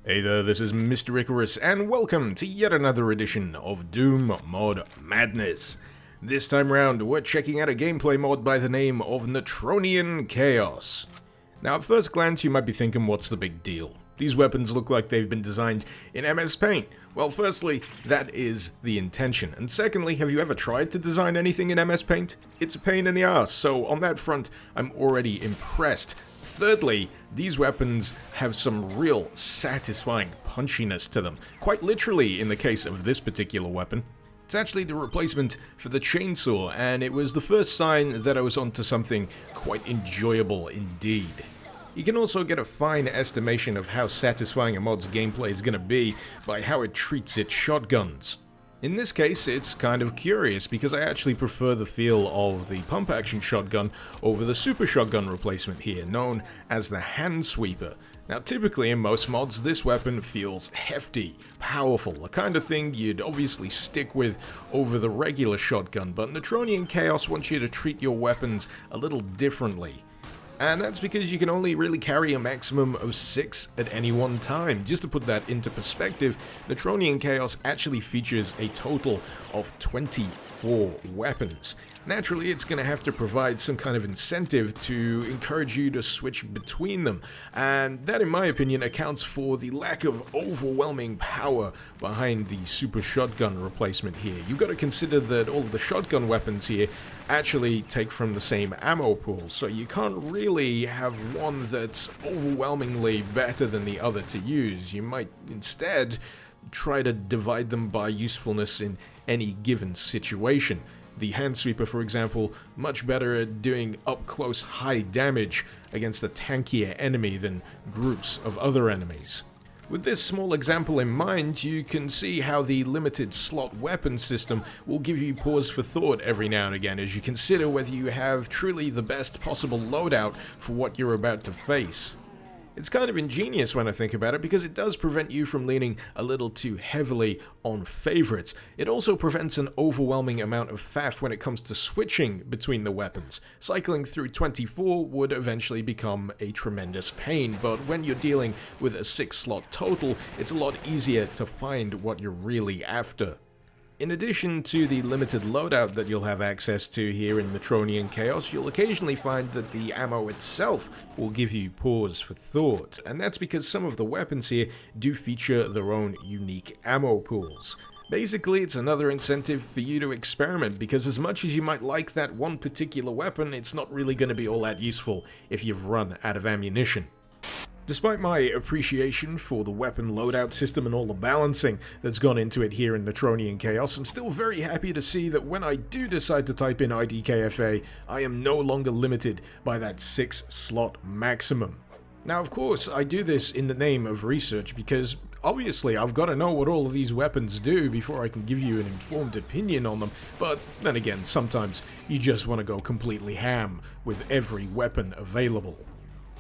Hey there, this is Mr. Icarus, and welcome to yet another edition of Doom Mod Madness. This time round, we're checking out a gameplay mod by the name of Netronian Chaos. Now, at first glance, you might be thinking, what's the big deal? These weapons look like they've been designed in mspaint. Well, firstly, that is the intention. And secondly, have you ever tried to design anything in mspaint? It's a pain in the ass, so on that front, I'm already impressed. Thirdly, these weapons have some real satisfying punchiness to them. Quite literally in the case of this particular weapon. It's actually the replacement for the chainsaw, and it was the first sign that I was onto something quite enjoyable indeed. You can also get a fine estimation of how satisfying a mod's gameplay is going to be by how it treats its shotguns. In this case, it's kind of curious because I actually prefer the feel of the pump-action shotgun over the super shotgun replacement here, known as the hand sweeper. Now, typically in most mods, this weapon feels hefty, powerful, the kind of thing you'd obviously stick with over the regular shotgun, but Netronian Chaos wants you to treat your weapons a little differently. And that's because you can only really carry a maximum of 6 at any one time. Just to put that into perspective, Netronian Chaos actually features a total of 24 weapons. Naturally, it's going to have to provide some kind of incentive to encourage you to switch between them, and that, in my opinion, accounts for the lack of overwhelming power behind the super shotgun replacement here. You've got to consider that all of the shotgun weapons here actually take from the same ammo pool, so you can't really have one that's overwhelmingly better than the other to use. You might instead try to divide them by usefulness in any given situation. The hand sweeper, for example, much better at doing up-close high damage against a tankier enemy than groups of other enemies. With this small example in mind, you can see how the limited slot weapon system will give you pause for thought every now and again as you consider whether you have truly the best possible loadout for what you're about to face. It's kind of ingenious when I think about it because it does prevent you from leaning a little too heavily on favorites. It also prevents an overwhelming amount of faff when it comes to switching between the weapons. Cycling through 24 would eventually become a tremendous pain, but when you're dealing with a 6-slot total, it's a lot easier to find what you're really after. In addition to the limited loadout that you'll have access to here in Netronian Chaos, you'll occasionally find that the ammo itself will give you pause for thought, and that's because some of the weapons here do feature their own unique ammo pools. Basically, it's another incentive for you to experiment, because as much as you might like that one particular weapon, it's not really going to be all that useful if you've run out of ammunition. Despite my appreciation for the weapon loadout system and all the balancing that's gone into it here in Netronian Chaos, I'm still very happy to see that when I do decide to type in IDKFA, I am no longer limited by that 6-slot maximum. Now, of course, I do this in the name of research because obviously I've got to know what all of these weapons do before I can give you an informed opinion on them, but then again, sometimes you just want to go completely ham with every weapon available.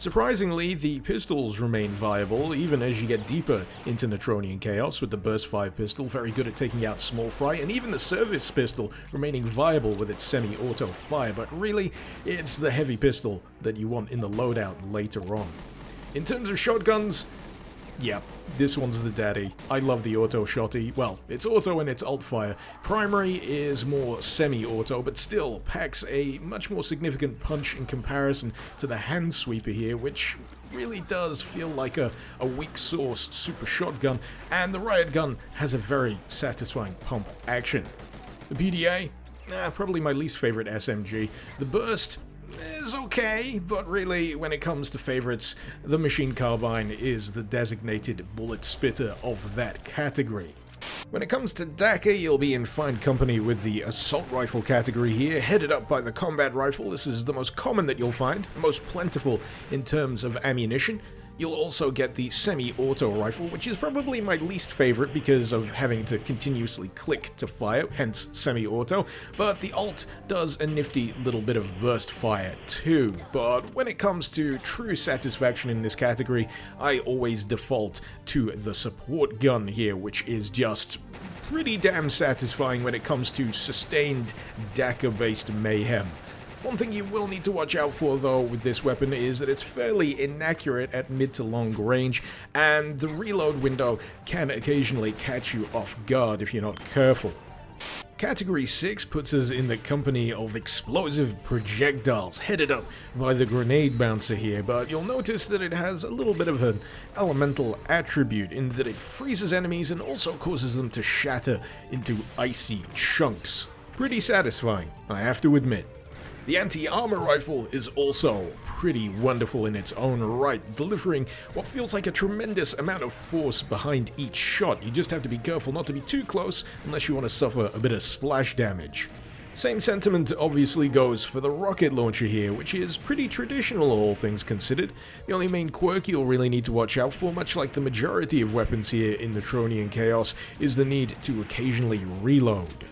Surprisingly, the pistols remain viable even as you get deeper into Netronian Chaos, with the Burst 5 pistol very good at taking out small fry, and even the service pistol remaining viable with its semi-auto fire, but really, it's the heavy pistol that you want in the loadout later on. In terms of shotguns, yep, this one's the daddy. I love the auto shotty. Well, it's auto and it's alt fire. Primary is more semi-auto, but still packs a much more significant punch in comparison to the hand sweeper here, which really does feel like a weak sauce super shotgun, and the riot gun has a very satisfying pump action. The PDA? Probably my least favorite SMG. The burst is okay, but really, when it comes to favorites, the machine carbine is the designated bullet spitter of that category. When it comes to DACA, you'll be in fine company with the assault rifle category here, headed up by the combat rifle. This is the most common that you'll find, the most plentiful in terms of ammunition. You'll also get the semi-auto rifle, which is probably my least favorite because of having to continuously click to fire, hence semi-auto, but the alt does a nifty little bit of burst fire too. But when it comes to true satisfaction in this category, I always default to the support gun here, which is just pretty damn satisfying when it comes to sustained DACA-based mayhem. One thing you will need to watch out for though with this weapon is that it's fairly inaccurate at mid to long range, and the reload window can occasionally catch you off guard if you're not careful. Category 6 puts us in the company of explosive projectiles headed up by the grenade bouncer here, but you'll notice that it has a little bit of an elemental attribute in that it freezes enemies and also causes them to shatter into icy chunks. Pretty satisfying, I have to admit. The anti-armor rifle is also pretty wonderful in its own right, delivering what feels like a tremendous amount of force behind each shot. You just have to be careful not to be too close unless you want to suffer a bit of splash damage. Same sentiment obviously goes for the rocket launcher here, which is pretty traditional all things considered. The only main quirk you'll really need to watch out for, much like the majority of weapons here in Netronian Chaos, is the need to occasionally reload.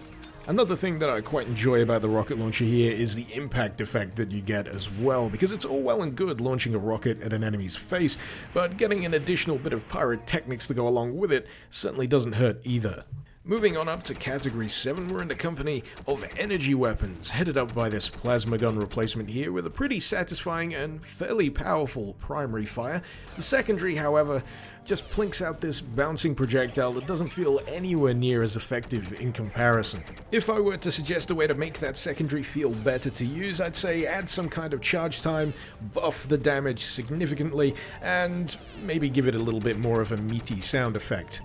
Another thing that I quite enjoy about the rocket launcher here is the impact effect that you get as well, because it's all well and good launching a rocket at an enemy's face, but getting an additional bit of pyrotechnics to go along with it certainly doesn't hurt either. Moving on up to Category 7, we're in the company of energy weapons, headed up by this plasma gun replacement here with a pretty satisfying and fairly powerful primary fire. The secondary, however, just plinks out this bouncing projectile that doesn't feel anywhere near as effective in comparison. If I were to suggest a way to make that secondary feel better to use, I'd say add some kind of charge time, buff the damage significantly, and maybe give it a little bit more of a meaty sound effect.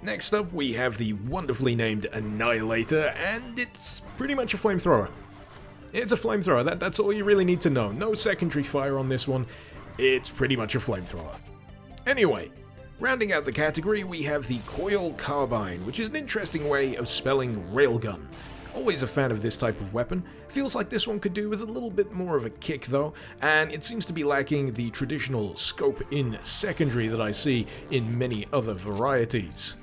Next up, we have the wonderfully named Annihilator, and it's pretty much a flamethrower. It's a flamethrower, that's all you really need to know. No secondary fire on this one, it's pretty much a flamethrower. Anyway, rounding out the category, we have the Coil Carbine, which is an interesting way of spelling railgun. Always a fan of this type of weapon. Feels like this one could do with a little bit more of a kick though, and it seems to be lacking the traditional scope in secondary that I see in many other varieties.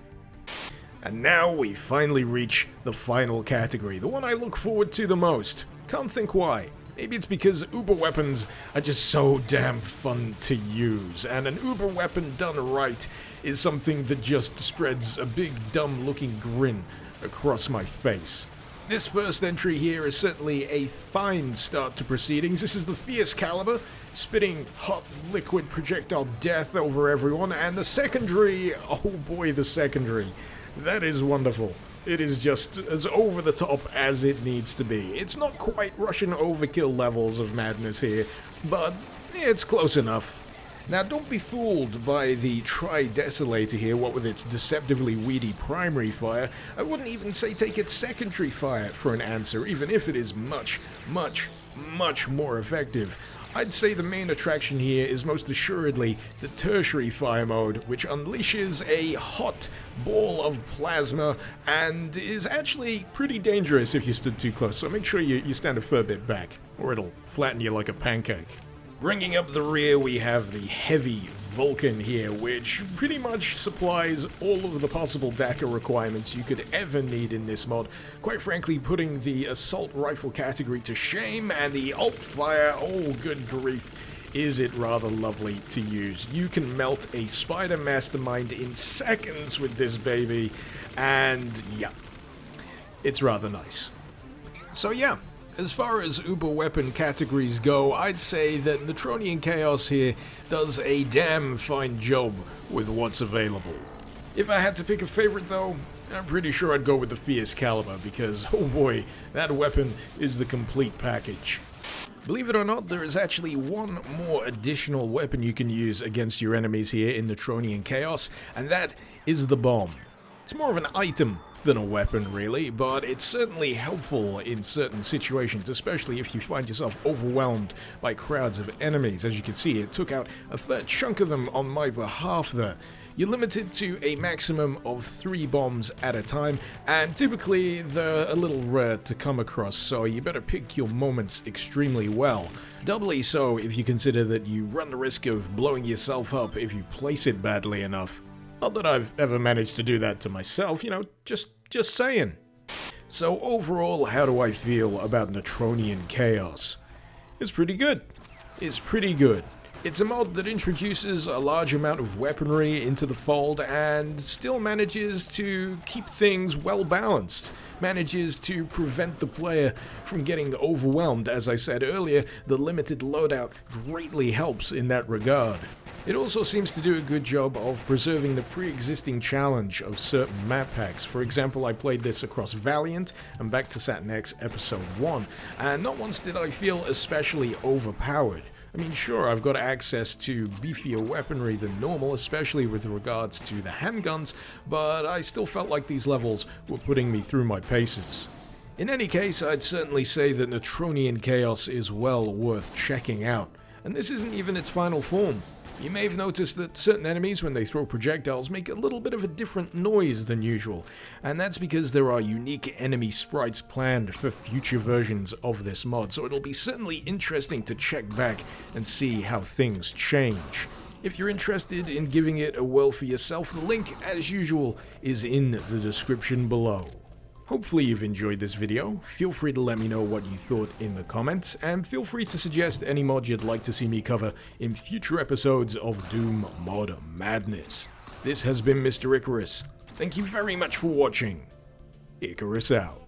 And now we finally reach the final category, the one I look forward to the most. Can't think why. Maybe it's because Uber weapons are just so damn fun to use, and an Uber weapon done right is something that just spreads a big dumb looking grin across my face. This first entry here is certainly a fine start to proceedings. This is the Fierce Caliber, spitting hot liquid projectile death over everyone, and the secondary, oh boy, the secondary. That is wonderful. It is just as over the top as it needs to be. It's not quite Russian overkill levels of madness here, but it's close enough. Now don't be fooled by the Tri-Desolator here, what with its deceptively weedy primary fire. I wouldn't even say take its secondary fire for an answer, even if it is much, much, much more effective. I'd say the main attraction here is most assuredly the tertiary fire mode, which unleashes a hot ball of plasma and is actually pretty dangerous if you stood too close, so make sure you stand a fair bit back, or it'll flatten you like a pancake. Bringing up the rear, we have the heavy Vulcan here, which pretty much supplies all of the possible DACA requirements you could ever need in this mod, quite frankly putting the assault rifle category to shame, and the alt fire, oh good grief, is it rather lovely to use. You can melt a spider mastermind in seconds with this baby, and yeah, it's rather nice. So yeah, as far as Uber weapon categories go, I'd say that Netronian Chaos here does a damn fine job with what's available. If I had to pick a favorite though, I'm pretty sure I'd go with the Fierce Caliber, because oh boy, that weapon is the complete package. Believe it or not, there is actually one more additional weapon you can use against your enemies here in Netronian Chaos, and that is the bomb. It's more of an item than a weapon really, but it's certainly helpful in certain situations, especially if you find yourself overwhelmed by crowds of enemies. As you can see, it took out a fair chunk of them on my behalf there. You're limited to a maximum of 3 bombs at a time, and typically they're a little rare to come across, so you better pick your moments extremely well. Doubly so if you consider that you run the risk of blowing yourself up if you place it badly enough. Not that I've ever managed to do that to myself, you know, just saying. So overall, how do I feel about Netronian Chaos? It's pretty good. It's pretty good. It's a mod that introduces a large amount of weaponry into the fold and still manages to keep things well balanced. manages to prevent the player from getting overwhelmed. As I said earlier, the limited loadout greatly helps in that regard. It also seems to do a good job of preserving the pre-existing challenge of certain map packs. For example, I played this across Valiant and back to Saturn X Episode 1, and not once did I feel especially overpowered. I mean, sure, I've got access to beefier weaponry than normal, especially with regards to the handguns, but I still felt like these levels were putting me through my paces. In any case, I'd certainly say that Netronian Chaos is well worth checking out, and this isn't even its final form. You may have noticed that certain enemies, when they throw projectiles, make a little bit of a different noise than usual, and that's because there are unique enemy sprites planned for future versions of this mod, so it'll be certainly interesting to check back and see how things change. If you're interested in giving it a whirl for yourself, the link, as usual, is in the description below. Hopefully you've enjoyed this video. Feel free to let me know what you thought in the comments, and feel free to suggest any mod you'd like to see me cover in future episodes of Doom Mod Madness. This has been Mr. Icarus. Thank you very much for watching. Icarus out.